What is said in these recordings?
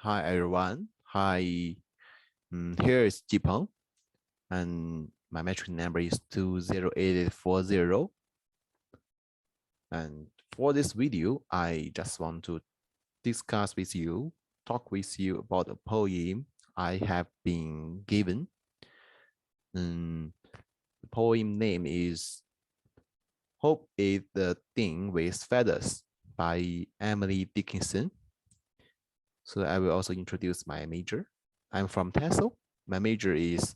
Hi everyone. Hi, here is Jipeng, and my metric number is 20840. And for this video, I just want to talk with you about a poem I have been given. The poem name is Hope is the Thing with Feathers by Emily Dickinson. So I will also introduce my major. I'm from TESOL. My major is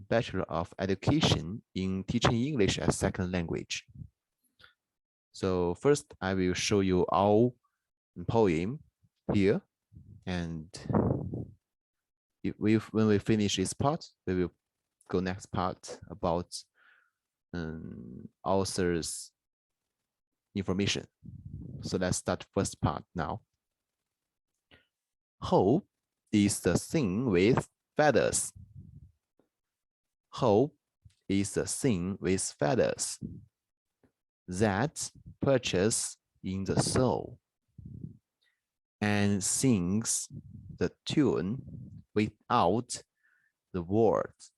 Bachelor of Education in Teaching English as Second Language. So first, I will show you our poem here, and when we finish this part, we will go next part about author's information. So let's start first part now. Hope is the thing with feathers. Hope is the thing with feathers that perches in the soul and sings the tune without the words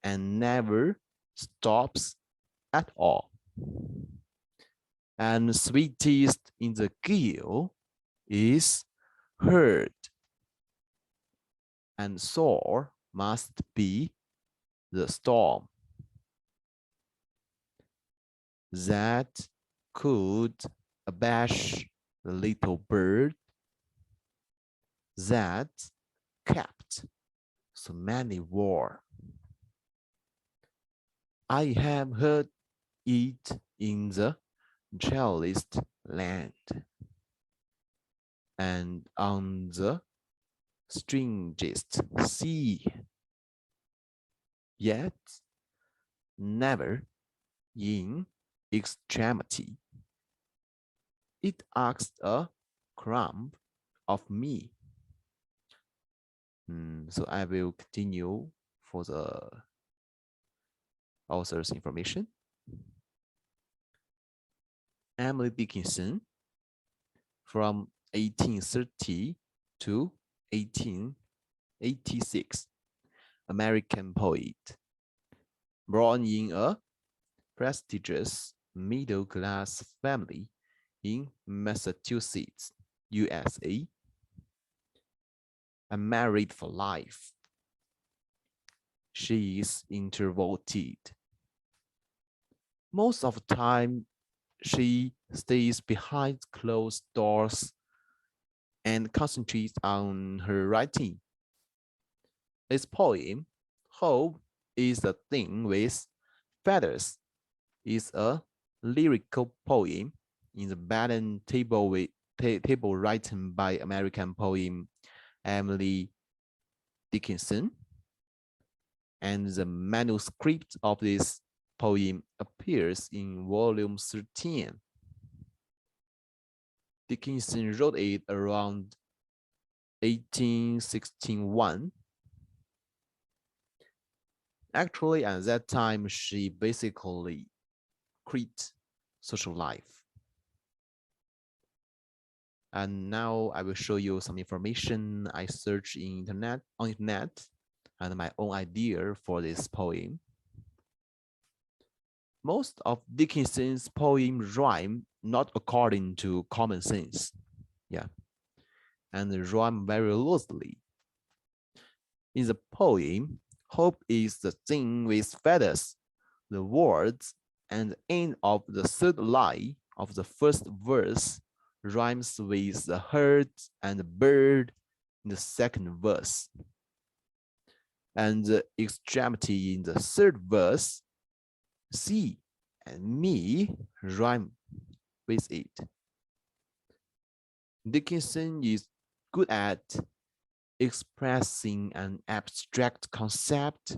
and never stops at all. And sweetest in the gill is heard, and sore must be the storm that could abash the little bird that kept so many war. I have heard it in the jealous land and on the strangest sea, yet never in extremity. It asked a crumb of me. So I will continue for the author's information. Emily Dickinson, from 1830 to 1886, American poet, born in a prestigious middle-class family in Massachusetts, USA, and married for life. She is introverted. Most of the time, she stays behind closed doors and concentrates on her writing. This poem, Hope is the Thing with Feathers, is a lyrical poem in the balance table written by American poet Emily Dickinson, and the manuscript of this poem appears in volume 13. Dickinson wrote it around 1861. Actually, at that time, she basically quit social life. And now I will show you some information I searched on internet and my own idea for this poem. Most of Dickinson's poems rhyme not according to common sense, and rhyme very loosely. In the poem, Hope is the thing with feathers. The words and the end of the third line of the first verse rhymes with the herd and the bird in the second verse. And the extremity in the third verse, see and me, rhyme with it. Dickinson is good at expressing an abstract concept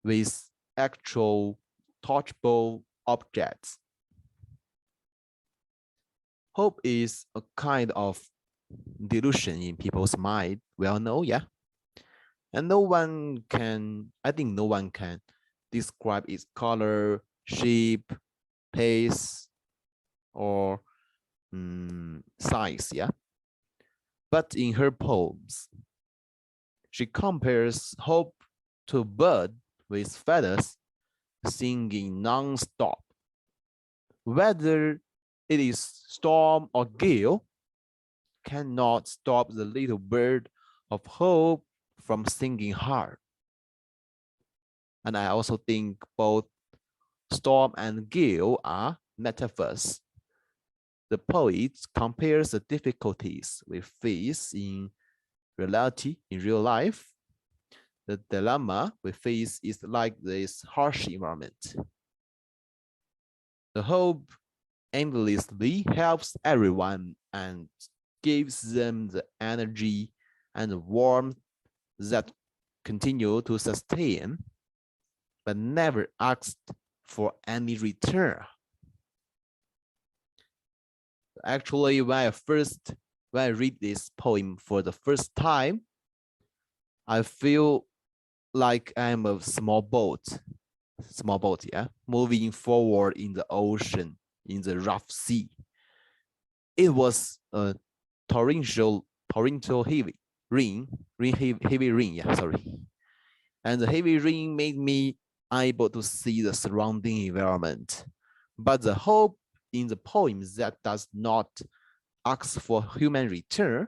with actual touchable objects. Hope is a kind of delusion in people's mind, well known, and I think no one can describe its color, shape, pace, or size, But in her poems, she compares hope to a bird with feathers singing non-stop. Whether it is storm or gale, cannot stop the little bird of hope from singing hard. And I also think both storm and gale are metaphors. The poet compares the difficulties we face in reality, in real life. The dilemma we face is like this harsh environment. The hope endlessly helps everyone and gives them the energy and the warmth that continue to sustain, but never asked for any return. Actually, when I read this poem for the first time, I feel like I'm a small boat, yeah, moving forward in the ocean, in the rough sea. It was a torrential heavy rain, heavy rain, yeah, sorry. And the heavy rain made me unable to see the surrounding environment. But the hope in the poem that does not ask for human return,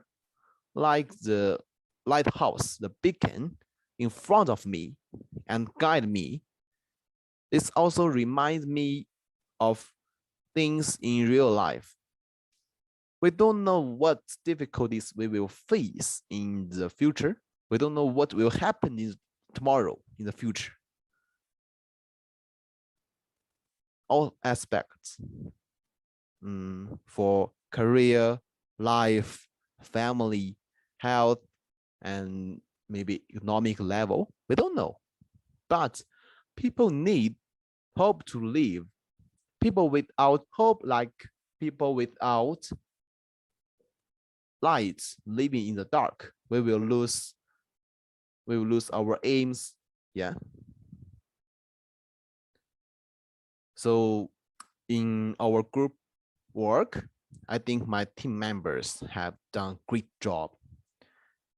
like the lighthouse, the beacon in front of me and guide me. This also reminds me of things in real life. We don't know what difficulties we will face in the future. We don't know what will happen in tomorrow, in the future. All aspects for career, life, family, health, and maybe economic level. We don't know. But people need hope to live. People without hope, like people without lights living in the dark, we will lose our aims. Yeah. So in our group work, I think my team members have done a great job.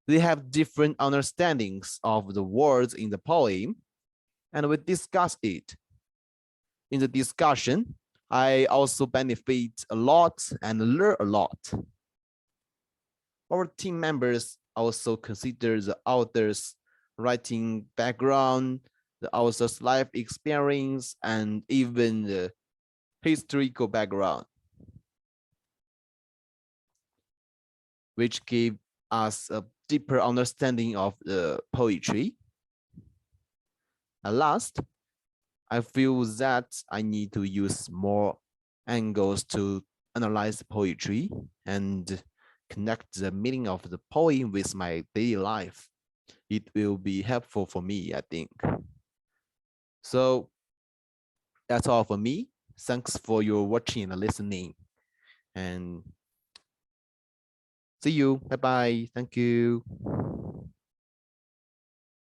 They have different understandings of the words in the poem, and we discuss it. In the discussion, I also benefit a lot and learn a lot. Our team members also consider the author's writing background, the author's life experience, and even the historical background, which gave us a deeper understanding of the poetry. At last, I feel that I need to use more angles to analyze poetry and connect the meaning of the poem with my daily life. It will be helpful for me, I think. So that's all for me. Thanks for your watching and listening. And see you. Bye-bye. Thank you.